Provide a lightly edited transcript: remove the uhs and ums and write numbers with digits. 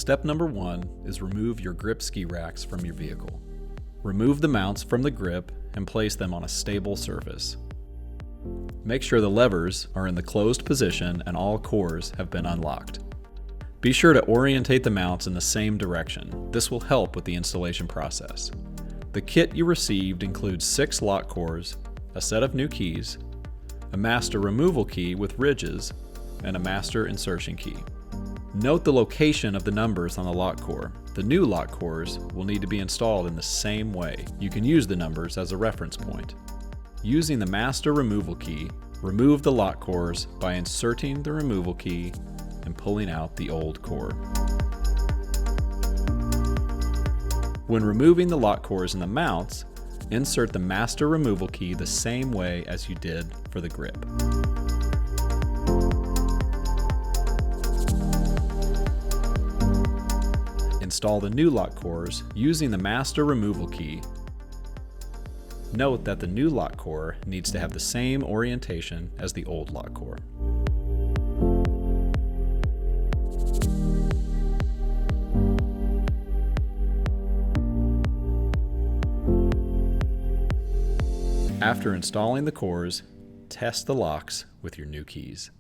Step number 1 is remove your grip ski racks from your vehicle. Remove the mounts from the grip and place them on a stable surface. Make sure the levers are in the closed position and all cores have been unlocked. Be sure to orientate the mounts in the same direction. This will help with the installation process. The kit you received includes 6 lock cores, a set of new keys, a master removal key with ridges, and a master insertion key. Note the location of the numbers on the lock core. The new lock cores will need to be installed in the same way. You can use the numbers as a reference point. Using the master removal key, remove the lock cores by inserting the removal key and pulling out the old core. When removing the lock cores and the mounts, insert the master removal key the same way as you did for the grip. Install the new lock cores using the master removal key. Note that the new lock core needs to have the same orientation as the old lock core. After installing the cores, test the locks with your new keys.